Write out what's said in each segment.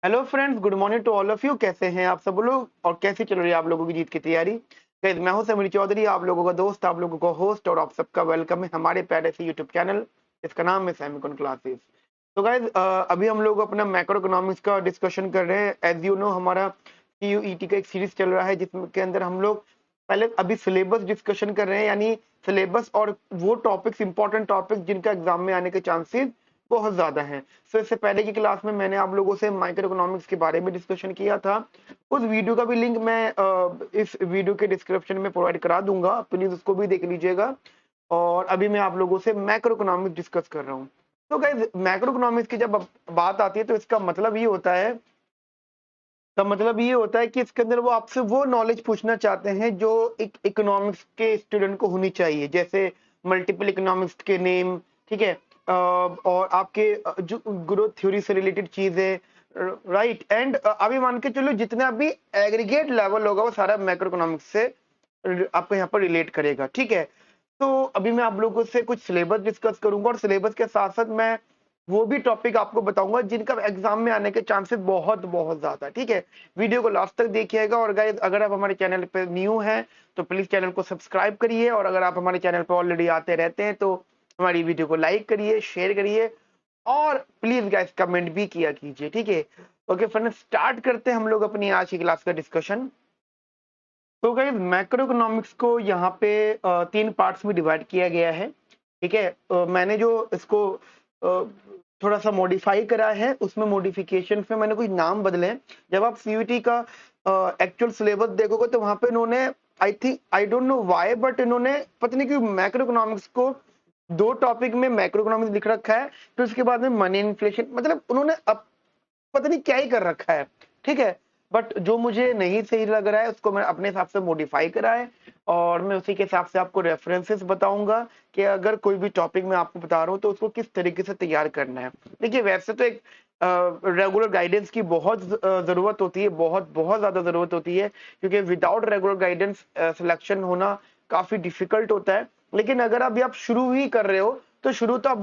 Hello friends, good morning to all of you. कैसे हैं आप सब लोग और कैसी चल रही है आप लोगों की जीत की तैयारी। गाइस, मैं हूं समीर चौधरी, आप लोगों का दोस्त, आप लोगों का होस्ट, और आप सबका वेलकम है हमारे प्यारे से यूट्यूब चैनल। इसका नाम है सेमिकॉन क्लासेस। तो गाइस, अभी हम लोग अपना मैक्रो इकोनॉमिक्स का डिस्कशन कर रहे हैं। एज यू नो, हमारा सीयूईटी का एक सीरीज चल रहा है जिसके अंदर हम लोग पहले अभी सिलेबस डिस्कशन कर रहे हैं, यानी सिलेबस और वो टॉपिक्स, इंपॉर्टेंट टॉपिक्स जिनका एग्जाम में आने के चांसेस बहुत ज्यादा हैं। तो इससे पहले की क्लास में मैंने आप लोगों से माइक्रो इकोनॉमिक्स के बारे में डिस्कशन किया था। उस वीडियो का भी लिंक मैं इस वीडियो के डिस्क्रिप्शन में प्रोवाइड करा दूंगा, प्लीज उसको भी देख लीजिएगा। और अभी मैं आप लोगों से मैक्रो इकोनॉमिक्स डिस्कस कर रहा हूँ। तो गाइस, मैक्रो इकोनॉमिक्स की जब बात आती है तो इसका मतलब ये होता है, कि इसके अंदर वो आपसे वो नॉलेज पूछना चाहते हैं जो एक इकोनॉमिक्स के स्टूडेंट को होनी चाहिए, जैसे मल्टीपल इकोनॉमिक्स के नेम, ठीक है, और आपके जो ग्रोथ थ्योरी से रिलेटेड चीजें, राइट। एंड अभी मान के चलो जितना भी एग्रीगेट लेवल होगा वो सारा मैक्रो इकोनॉमिक्स से आपको यहाँ पर रिलेट करेगा, ठीक है। तो अभी मैं आप लोगों से कुछ सिलेबस डिस्कस करूंगा और सिलेबस के साथ साथ मैं वो भी टॉपिक आपको बताऊंगा जिनका एग्जाम में आने के चांसेस बहुत बहुत ज्यादा है, ठीक है। वीडियो को लास्ट तक देखिएगा। और गाइस, अगर आप हमारे चैनल पे न्यू हैं तो प्लीज चैनल को सब्सक्राइब करिए, और अगर आप हमारे चैनल पे ऑलरेडी आते रहते हैं तो हमारी वीडियो को लाइक करिए, शेयर करिए, और प्लीज गाइस कमेंट भी किया कीजिए, ठीक है। ओके फ्रेंड्स, स्टार्ट करते हैं हम लोग अपनी आज की क्लास का डिस्कशन। तो गाइस, मैक्रो इकोनॉमिक्स को यहाँ पे तीन पार्ट्स में डिवाइड किया गया है, ठीक है। मैंने जो इसको थोड़ा सा मॉडिफाई करा है, उसमें मॉडिफिकेशन में मैंने कुछ नाम बदले हैं। जब आप सीयूटी का एक्चुअल सिलेबस देखोगे तो वहां पे इन्होंने, I don't know why, but इन्होंने पता नहीं क्यों मैक्रो इकोनॉमिक्स को दो टॉपिक में मैक्रो इकोनॉमिक्स लिख रखा है, फिर उसके बाद में मनी इन्फ्लेशन, मतलब उन्होंने अब पता नहीं क्या ही कर रखा है, ठीक है। बट जो मुझे नहीं सही लग रहा है उसको मैं अपने हिसाब से मॉडिफाई करा है, और मैं उसी के हिसाब से आपको रेफरेंसेस बताऊंगा कि अगर कोई भी टॉपिक मैं आपको बता रहा हूँ तो उसको किस तरीके से तैयार करना है। देखिए, वैसे तो एक रेगुलर गाइडेंस की बहुत जरूरत होती है, बहुत बहुत ज्यादा जरूरत होती है, क्योंकि विदाउट रेगुलर गाइडेंस सिलेक्शन होना काफी डिफिकल्ट होता है। लेकिन अगर अभी आप शुरू ही कर रहे हो तो शुरू तो आप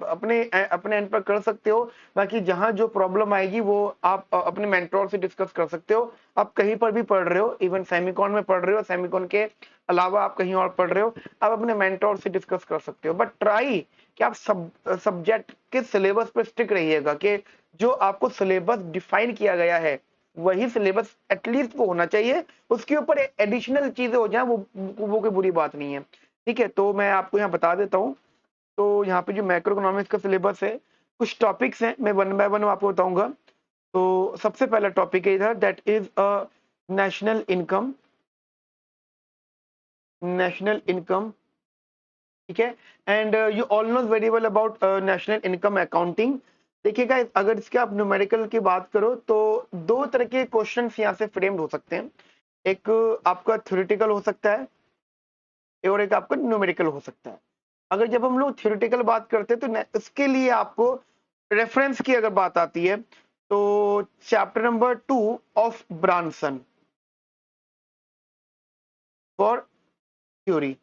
अपने एंड पर कर सकते हो। बाकी जहां जो प्रॉब्लम आएगी वो आप अपने मेंटोर से डिस्कस कर सकते हो। आप कहीं पर भी पढ़ रहे हो, इवन सेमिकॉन में पढ़ रहे हो, सेमिकॉन के अलावा आप कहीं और पढ़ रहे हो, आप अपने मेंटोर से डिस्कस कर सकते हो। बट ट्राई कि आप सब्जेक्ट के सिलेबस पर स्टिक रहिएगा, कि जो आपको सिलेबस डिफाइन किया गया है वही सिलेबस एटलीस्ट वो होना चाहिए। उसके ऊपर एडिशनल चीजें हो जाए वो कोई बुरी बात नहीं है, ठीक है। तो मैं आपको यहाँ बता देता हूँ। तो यहाँ पे जो मैक्रो इकोनॉमिक्स का सिलेबस है, कुछ टॉपिक्स हैं, मैं वन बाय वन आपको बताऊंगा। तो सबसे पहला टॉपिक है इधर, that is a national income. National income, ठीक है। And you all know very well about national income accounting. देखिएगा, अगर इसके आप न्यूमेरिकल की बात करो तो दो तरह के क्वेश्चंस यहाँ से फ्रेम्ड हो सकते हैं। एक आपका थ्योरेटिकल हो सकता है और एक आपका न्यूमेरिकल हो सकता है। अगर जब हम लोग थ्योरेटिकल बात करते हैं तो इसके लिए आपको रेफरेंस की अगर बात आती है तो chapter number 2 of Branson for theory,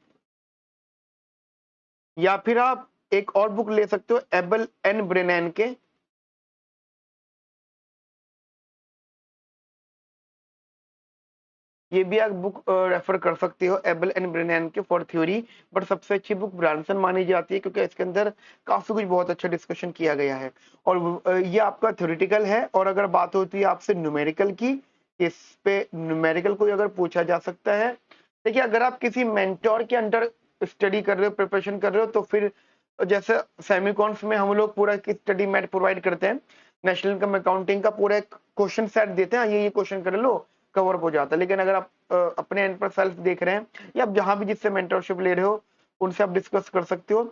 या फिर आप एक और बुक ले सकते हो एबल एन ब्रेनन के, ये भी आप बुक रेफर कर सकते हो, एबल एंड ब्रेनन के फॉर थ्योरी। बट सबसे अच्छी बुक ब्रांसन मानी जाती है क्योंकि इसके अंदर काफी कुछ बहुत अच्छा डिस्कशन किया गया है। और ये आपका थ्योरेटिकल है। और अगर बात होती है आपसे न्यूमेरिकल की, इस पे न्यूमेरिकल को अगर पूछा जा सकता है। देखिए, अगर आप किसी मेंटोर के अंडर स्टडी कर रहे हो, प्रिपरेशन कर रहे हो, तो फिर जैसे सेमिकॉन्स में हम लोग पूरा स्टडी मैट प्रोवाइड करते हैं, नेशनल इनकम अकाउंटिंग का पूरा एक क्वेश्चन सेट देते हैं, ये क्वेश्चन कर लो, कवर हो जाता है। लेकिन अगर आप अपने एंड पर सेल्फ देख रहे हैं या आप जहां भी जिससे मेंटरशिप ले रहे हो उनसे आप डिस्कस कर सकते हो।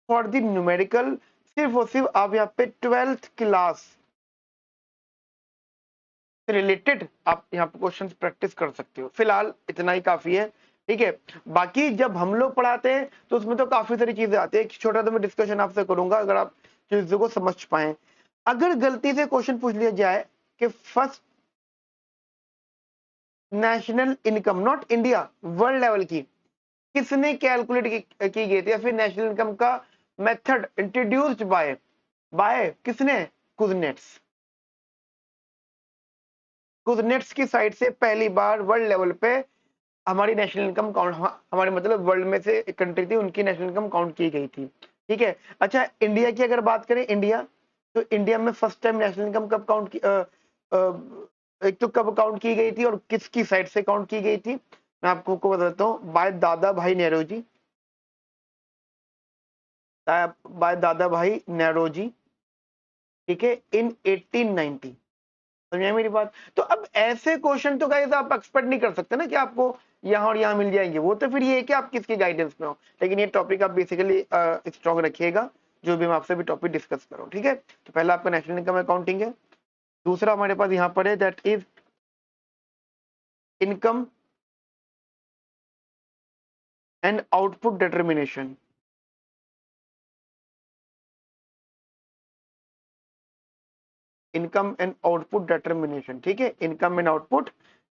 फॉर द न्यूमेरिकल सिर्फ और सिर्फ आप यहाँ पे 12th क्लास से रिलेटेड आप यहाँ पे क्वेश्चन प्रैक्टिस कर सकते हो। फिलहाल इतना ही काफी है, ठीक है। बाकी जब हम लोग पढ़ाते हैं तो उसमें तो काफी सारी चीजें आती है। एक छोटा सा मैं डिस्कशन आपसे करूंगा, अगर आप चीजों को समझ पाए। अगर गलती से क्वेश्चन पूछ लिया जाए कि first national income, not India, world level की, किसने कैलकुलेट की गई थी, या फिर नेशनल इनकम का मेथड इंट्रोड्यूस्ड बाय बाय किसने, कुजनेट्स। नेट्स की साइड से पहली बार वर्ल्ड लेवल पे हमारी नेशनल इनकम काउंट, हमारे मतलब वर्ल्ड में से एक कंट्री थी, उनकी नेशनल इनकम काउंट की गई थी। ठीक है। अच्छा, इंडिया की अगर बात करें, इंडिया, तो इंडिया में फर्स्ट टाइम नेशनल इनकम कब काउंट की, एक तो कब काउंट की गई थी और किसकी साइड से काउंट की गई थी, मैं आपको बताता हूँ। बाय दादा भाई नेहरू जी, ठीक है, इन 1890। समझे मेरी बात? तो अब ऐसे क्वेश्चन तो गाइस आप एक्सपेक्ट नहीं कर सकते ना कि आपको यहाँ और यहाँ मिल जाएंगे, वो तो फिर ये है कि आप किसकी गाइडेंस में हो। लेकिन ये टॉपिक आप बेसिकली स्ट्रॉन्ग रखिएगा, जो भी मैं आपसे भी टॉपिक डिस्कस कर रहा हूँ। ठीक है, तो पहला आपका नेशनल इनकम अकाउंटिंग है। दूसरा हमारे पास यहाँ पर है, that is income and output determination. Income and output determination, ठीक है, इनकम एंड आउटपुट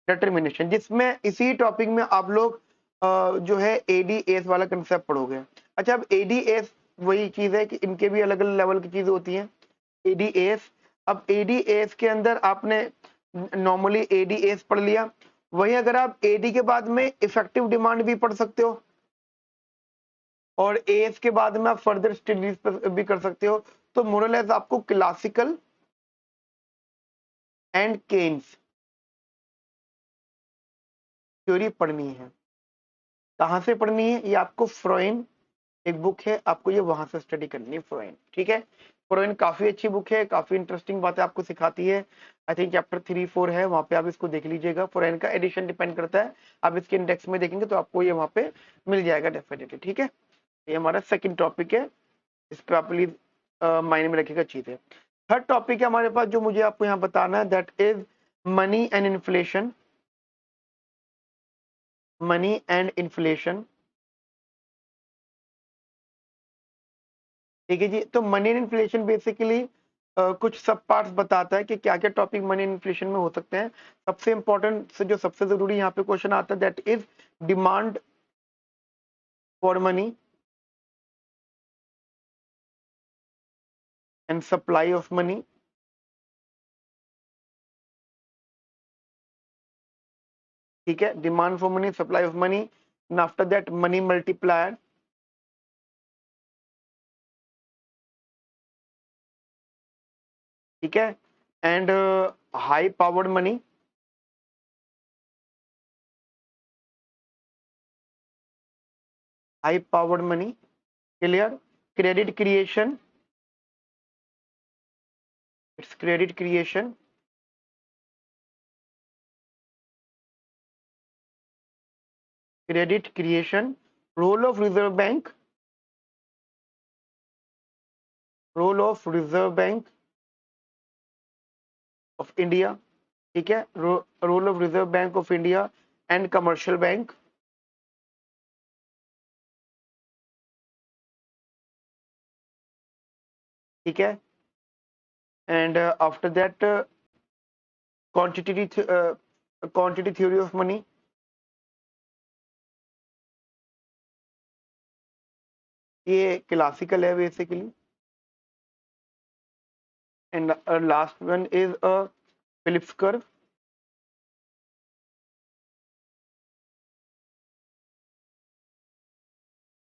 डिटर्मिनेशन, जिसमें इसी टॉपिक में आप लोग जो है एडीएस वाला कंसेप्ट पढ़ोगे। अच्छा, अब एडीएस वही चीज है कि इनके भी अलग अलग लेवल की चीजें होती हैं। एडीएस, अब एडीएस के अंदर आपने नॉर्मली एडीएस पढ़ लिया, वही अगर आप एडी के बाद में इफेक्टिव डिमांड भी पढ़ सकते हो, और एएस के बाद में आप फर्दर स्टडीज भी कर सकते हो। तो मोरलेस आपको क्लासिकल एंड केन्स थ्योरी पढ़नी है। कहाँ से पढ़नी है? ये आपको फ्रोइन, एक बुक है, आपको ये वहां से स्टडी करनी है, फ्रोइन। ठीक है, फ्रोइन काफी अच्छी बुक है, काफी इंटरेस्टिंग बातें आपको सिखाती है। आई थिंक चैप्टर 3-4 है, वहां पे आप इसको देख लीजिएगा। फ्रोइन का एडिशन डिपेंड करता है, आप इसके इंडेक्स में देखेंगे तो आपको ये वहां पे मिल जाएगा डेफिनेटली। ठीक है, ये हमारा सेकंड टॉपिक है, इस पे आप प्लीज माइंड में रखिएगा चीजें। थर्ड टॉपिक है हमारे पास जो मुझे आपको यहाँ बताना है, that is money and inflation. Money and inflation, ठीक है जी। तो मनी एंड इन्फ्लेशन बेसिकली कुछ सब पार्ट्स बताता है कि क्या क्या टॉपिक मनी एंड इन्फ्लेशन में हो सकते हैं। सबसे इंपॉर्टेंट से जो सबसे जरूरी यहाँ पे क्वेश्चन आता है, that is demand for money and supply of money. ठीक है, demand for money, supply of money, and after that money multiplier. ठीक है, and high powered money. High powered money, clear. Credit creation, it's credit creation. Credit creation, role of reserve bank, role of reserve bank of India. ठीक है, role of reserve bank of India and commercial bank. ठीक है, and after that quantity quantity theory of money. ये classical है basically, and last one is a Phillips curve.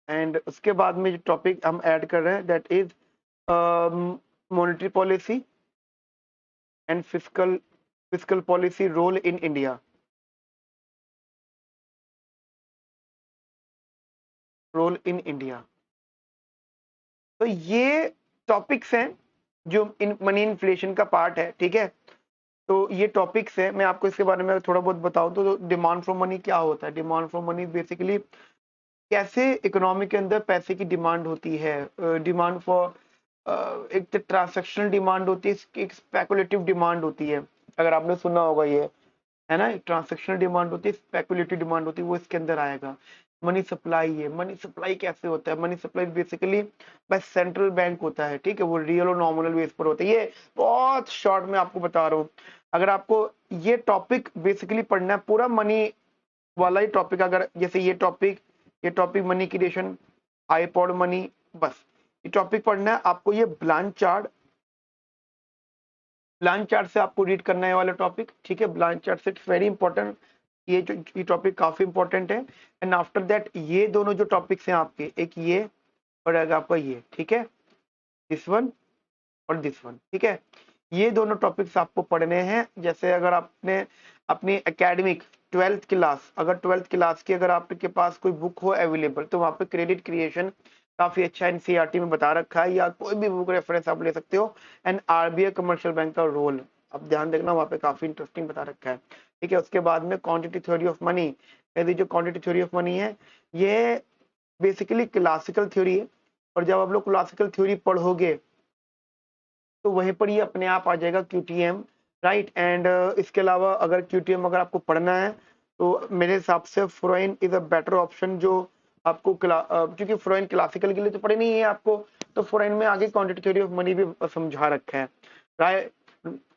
And उसके बाद में जो टॉपिक हम ऐड कर रहे हैं, that is monetary policy and fiscal fiscal policy role in India. Role in India. तो ये टॉपिक्स हैं जो इन मनी इन्फ्लेशन का पार्ट है। ठीक है, तो ये टॉपिक्स है, मैं आपको इसके बारे में थोड़ा बहुत बताऊं तो डिमांड फॉर मनी क्या होता है। डिमांड फॉर मनी बेसिकली कैसे इकोनॉमी के अंदर पैसे की डिमांड होती है। डिमांड फॉर, एक तो ट्रांसैक्शनल डिमांड होती है, एक स्पेकुलेटिव डिमांड होती है, अगर आपने सुना होगा ये, है ना। ट्रांसैक्शनल डिमांड होती है, स्पेकुलेटिव डिमांड होती है, वो इसके अंदर आएगा। मनी सप्लाई है, मनी सप्लाई कैसे होता है? Money supply basically by central bank होता है। ठीक है, वो रियल और नॉमिनल बेस पर होता है। ये बहुत शॉर्ट में आपको बता रहा हूँ। अगर आपको ये टॉपिक बेसिकली पढ़ना है, पूरा मनी वाला ही टॉपिक, अगर जैसे ये topic money creation, iPod money, बस ये टॉपिक पढ़ना है आपको। ये ब्लांक चार्ट ब्लांच चार्ट से आपको रीड करना है वाला टॉपिक, ठीक है। ब्लांच चार्ट से इट्स वेरी इंपॉर्टेंट, ये टॉपिक काफी इंपॉर्टेंट है। एंड आफ्टर दैट ये दोनों जो टॉपिक्स हैं आपके, एक ये और एक आपका ये, ठीक है, दिस वन और दिस वन, ठीक है। ये दोनों टॉपिक्स आपको पढ़ने हैं। जैसे अगर आपने अपनी एकेडमिक 12th क्लास, अगर 12th क्लास की अगर आपके पास कोई बुक हो अवेलेबल, तो वहाँ पे क्रेडिट क्रिएशन काफी अच्छा एनसीईआरटी में बता रखा है, या कोई भी बुक रेफरेंस आप ले सकते हो। एंड आरबीआई कमर्शियल बैंक का रोल अब ध्यान देखना, वहाँ पे काफी इंटरेस्टिंग बता रखा है, ठीक है। उसके बाद में क्वांटिटी थ्योरी ऑफ मनी, यदि जो क्वांटिटी थ्योरी ऑफ मनी है, ये बेसिकली क्लासिकल थ्योरी है। और जब आप लोग क्लासिकल थ्योरी पढ़ोगे तो वहीं पर ये अपने आप आ जाएगा क्यूटीएम, राइट। एंड इसके अलावा अगर क्यूटीएम अगर आपको पढ़ना है तो मेरे हिसाब से फ्रोइन इज अ बेटर ऑप्शन, जो आपको क्योंकि फ्रोइन क्लासिकल के लिए तो पढ़े नहीं है आपको, तो फ्रोइन में आगे क्वांटिटी थ्योरी ऑफ मनी भी समझा रखा है, right.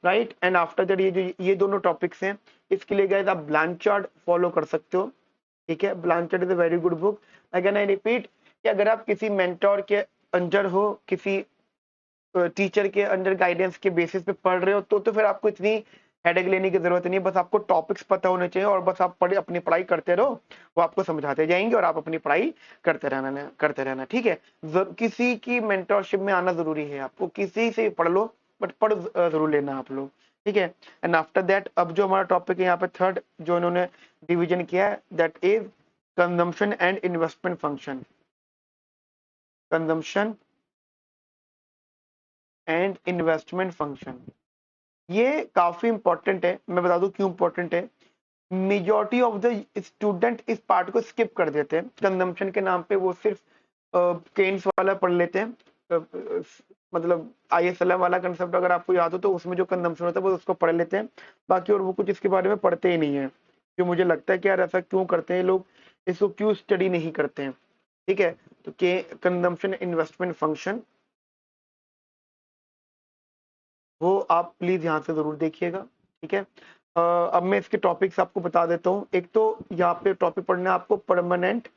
Right and after that ये दोनों टॉपिक्स हैं, इसके लिए गाइस आप ब्लांचार्ड फॉलो कर सकते हो, ठीक है। Blanchard is a very good book. Again I repeat कि अगर आप किसी मेंटोर के अंडर हो, किसी टीचर के अंडर गाइडेंस के बेसिस पे पढ़ रहे हो, तो फिर आपको इतनी हेडेक लेने की जरूरत नहीं है। बस आपको टॉपिक्स पता होने चाहिए और बस आप अपनी पढ़ाई करते रहो, वो आपको समझाते जाएंगे और आप अपनी पढ़ाई करते रहना, ठीक है। किसी की मेंटरशिप में आना जरूरी है, आपको किसी से पढ़ लो, बट पढ़ जरूर लेना आप लोग, ठीक है। एंड आफ्टर दैट अब जो हमारा टॉपिक है यहाँ पे थर्ड जो इन्होंने डिवीजन किया है, that is consumption and investment function. Consumption and investment function, ये काफी इंपॉर्टेंट है। मैं बता दूं क्यों इंपॉर्टेंट है। मेजॉरिटी ऑफ द स्टूडेंट इस पार्ट को स्किप कर देते हैं, कंजम्पशन के नाम पे वो सिर्फ केन्स वाला पढ़ लेते हैं। मतलब आईएसएलएम वाला कंसेप्ट अगर आपको याद हो तो उसमें जो कंजम्पशन होता है वो उसको पढ़ लेते हैं, बाकी और वो कुछ इसके बारे में पढ़ते ही नहीं है। जो मुझे लगता है कि यार ऐसा क्यों करते हैं लोग, इसको क्यों स्टडी नहीं करते हैं, ठीक है। तो के कंजम्पशन इन्वेस्टमेंट फंक्शन, वो आप प्लीज यहाँ से जरूर देखिएगा, ठीक है। अब मैं इसके टॉपिक्स आपको बता देता हूँ। एक तो यहाँ पे टॉपिक पढ़ना है आपको, परमानेंट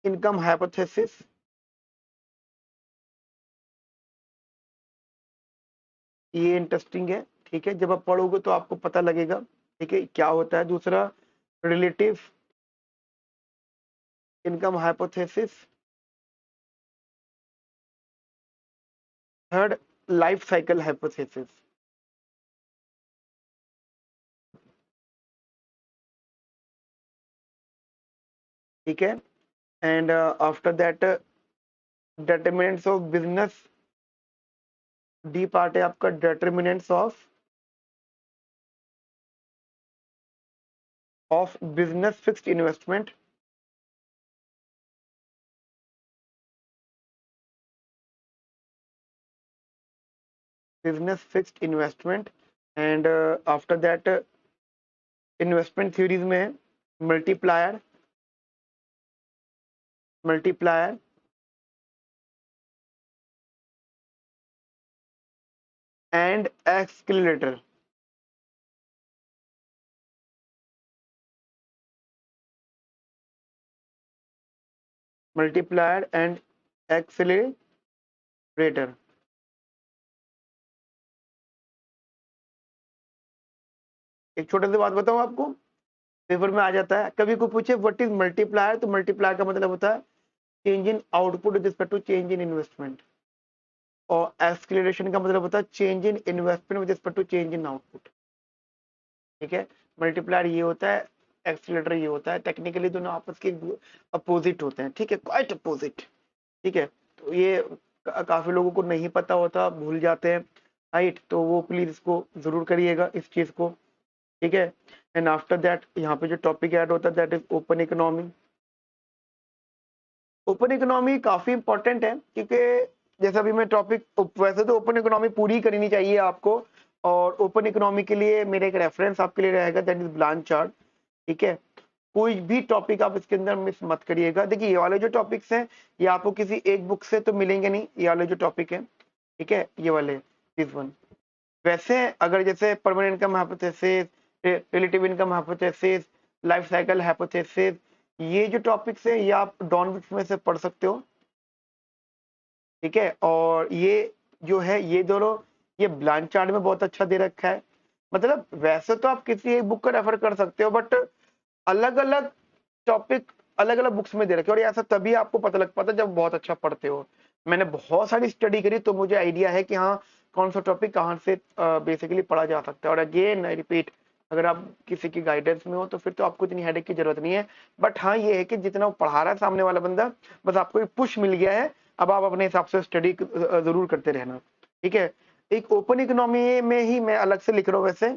इनकम हाइपोथेसिस। ये इंटरेस्टिंग है, ठीक है। जब आप पढ़ोगे तो आपको पता लगेगा, ठीक है, क्या होता है। दूसरा relative income hypothesis. Third life cycle hypothesis, ठीक है। And after that determinants of business, D part है आपका determinants of business fixed investment. Business fixed investment and after that investment theories में multiplier, multiplier and accelerator, multiplier and accelerator. एक छोटे से बात बताऊं आपको, पेपर में आ जाता है, कभी को पूछे व्हाट इज मल्टीप्लायर, तो मल्टीप्लायर का मतलब होता है change in output with respect to change in investment, और एक्सक्लेरेशन का मतलब होता है change in investment with respect to change in output, ठीक है। मल्टीप्लायर ये होता है, एक्सीलरेटर ये होता है, टेक्निकली दोनों आपस के अपोजिट होते हैं, ठीक है, क्वाइट अपोजिट, ठीक है। तो ये काफी लोगों को नहीं पता होता, भूल जाते हैं, राइट। तो वो प्लीज इसको जरूर करिएगा इस चीज को, ठीक है। एंड आफ्टर दैट यहाँ पे जो टॉपिक ऐड होता है that is open economy. Open economy काफी इंपॉर्टेंट है, क्योंकि जैसा अभी मैं टॉपिक, वैसे तो ओपन इकोनॉमी पूरी करनी चाहिए आपको, और ओपन इकोनॉमी के लिए मेरा एक रेफरेंस आपके लिए रहेगा दैट इज ब्लांचार्ड, ठीक है। कोई भी टॉपिक आप इसके अंदर मिस मत करिएगा। देखिए ये वाले जो टॉपिक्स हैं ये आपको किसी एक बुक से तो मिलेंगे नहीं, ये वाले जो टॉपिक है, ठीक है, ये वाले दिस वन। वैसे अगर जैसे permanent income hypothesis, relative income hypothesis, life cycle hypothesis, ये जो टॉपिक्स है ये आप डॉन बुक्स में से पढ़ सकते हो, ठीक है। और ये जो है ये दोनों, ये ब्लाइंड चार्ट में बहुत अच्छा दे रखा है। मतलब वैसे तो आप किसी एक बुक को रेफर कर सकते हो, बट अलग अलग टॉपिक अलग अलग बुक्स में दे रखे, और ऐसा तभी आपको पता लग पाता है जब बहुत अच्छा पढ़ते हो। मैंने बहुत सारी स्टडी करी तो मुझे आइडिया है कि हाँ कौन सा टॉपिक कहाँ से बेसिकली पढ़ा जा सकता है। और अगेन आई रिपीट, अगर आप किसी की गाइडेंस में हो तो फिर तो आपको इतनी हेडेक की जरूरत नहीं है। बट हाँ ये है कि जितना वो पढ़ा रहा है सामने वाला बंदा, बस आपको एक पुश मिल गया है, अब आप अपने हिसाब से स्टडी जरूर करते रहना, ठीक है। एक ओपन इकोनॉमी में ही मैं अलग से लिख रहा हूँ वैसे,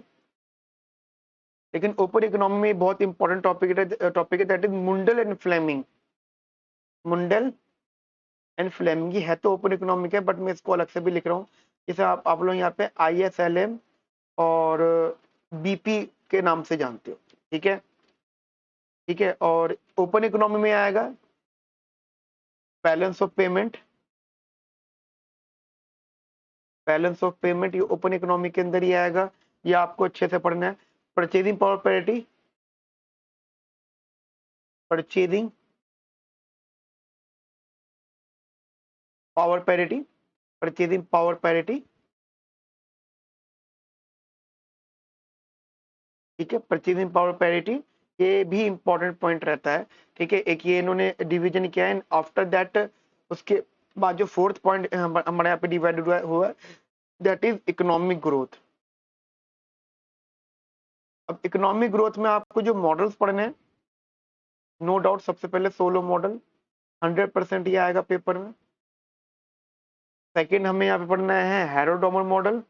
लेकिन ओपन इकोनॉमी में बहुत इंपॉर्टेंट टॉपिक है that is Mundell and Fleming. Mundell and Fleming है तो ओपन इकोनॉमिक है, बट मैं इसको अलग से भी लिख रहा हूँ। जैसे आप लोग यहाँ पे ISLM और BP के नाम से जानते हो, ठीक है, ठीक है। और ओपन इकोनॉमी में आएगा balance of payment. Balance of payment ये ओपन इकोनॉमी के अंदर ही आएगा, ये आपको अच्छे से पढ़ना है। Purchasing power parity, purchasing power parity, purchasing power parity, ठीक है। परचेजिंग पावर पैरिटी ये भी इंपॉर्टेंट पॉइंट रहता है, ठीक है। एक ये इन्होंने डिवीजन किया है, आफ्टर दैट उसके बाद जो फोर्थ पॉइंट हमारे यहाँ पे डिवाइडेड हुआ है दैट इज इकोनॉमिक ग्रोथ। अब इकोनॉमिक ग्रोथ में आपको जो मॉडल्स पढ़ने हैं, नो डाउट सबसे पहले सोलो मॉडल 100% ये आएगा पेपर में। सेकंड हमें यहाँ पे पढ़ना है हैरोडोमर मॉडल।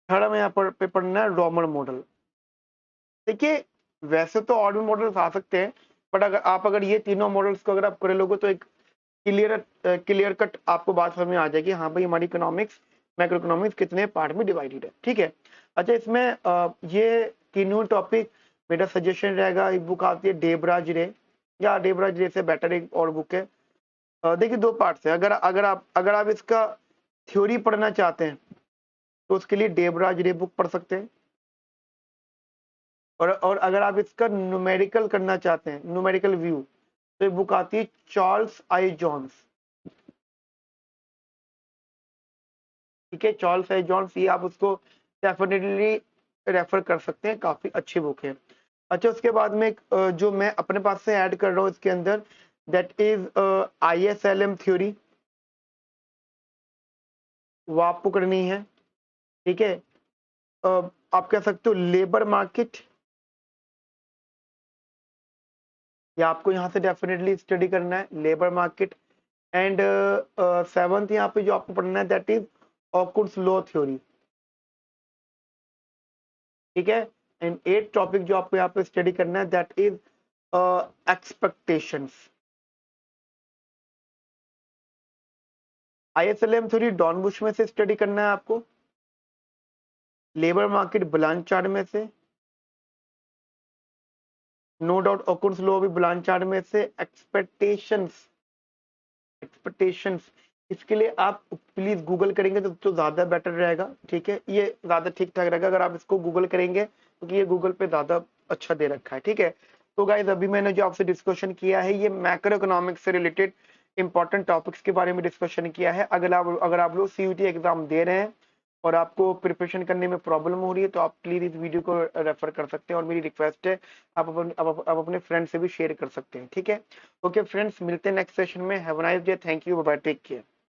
थर्ड हमें यहाँ पर पे पढ़ना है डोमर मॉडल। देखिए वैसे तो और भी मॉडल्स आ सकते हैं, बट अगर ये तीनों मॉडल्स को अगर आप कर लोगे तो एक क्लियर कट आपको बात समझ में आ जाएगी, हाँ भाई हमारी इकोनॉमिक्स मैक्रो इकोनॉमिक्स कितने पार्ट में डिवाइडेड है, ठीक है। अच्छा इसमें ये तीनों टॉपिक मेरा सजेशन रहेगा, एक बुक आती है डेबराज रे, या डेबराज रे से बेटर एक और बुक है। देखिए दो पार्ट है, अगर आप इसका थ्योरी पढ़ना चाहते हैं तो उसके लिए डेबराज रे बुक पढ़ सकते हैं। और अगर आप इसका न्यूमेरिकल करना चाहते हैं, न्यूमेरिकल व्यू, तो एक बुक आती है चार्ल्स आई जॉन्स, ठीक है। चार्ल्स आई जॉन्स ये आप उसको डेफिनेटली रेफर कर सकते हैं, काफी अच्छी बुक है। अच्छा उसके बाद में जो मैं अपने पास से ऐड कर रहा हूँ इसके अंदर दैट इज ISLM थ्योरी, वो आपको करनी है, ठीक है। आप कह सकते हो लेबर मार्केट, या आपको यहाँ से डेफिनेटली स्टडी करना है लेबर मार्केट। एंड सेवंथ यहाँ पे जो आपको पढ़ना है दैट इज ऑकुर्स लॉ थ्योरी, ठीक है। एंड एट टॉपिक जो आपको यहाँ पे स्टडी करना है that is expectations. ISLM theory Dornbusch में से स्टडी करना है आपको, लेबर मार्केट ब्लांचार्ड में से, नो डाउट ऑकुर्स लॉ भी ब्लांचार्ड में से। एक्सपेक्टेशंस, एक्सपेक्टेशंस इसके लिए आप प्लीज गूगल करेंगे तो ज्यादा बेटर रहेगा, ठीक है। ये ज्यादा ठीक ठाक रहेगा अगर आप इसको गूगल करेंगे, क्योंकि ये गूगल पे ज्यादा अच्छा दे रखा है, ठीक है। तो गाइज अभी मैंने जो आपसे डिस्कशन किया है ये मैक्रो इकोनॉमिक्स से रिलेटेड इंपॉर्टेंट टॉपिक्स के बारे में डिस्कशन किया है। अगर आप लोग CUET एग्जाम दे रहे हैं और आपको प्रिपरेशन करने में प्रॉब्लम हो रही है तो आप प्लीज इस वीडियो को रेफर कर सकते हैं, और मेरी रिक्वेस्ट है आप अपने फ्रेंड से भी शेयर कर सकते हैं, ठीक है। ओके फ्रेंड्स, मिलते हैं नेक्स्ट सेशन में। Have a nice day, thank you, bye bye, take care.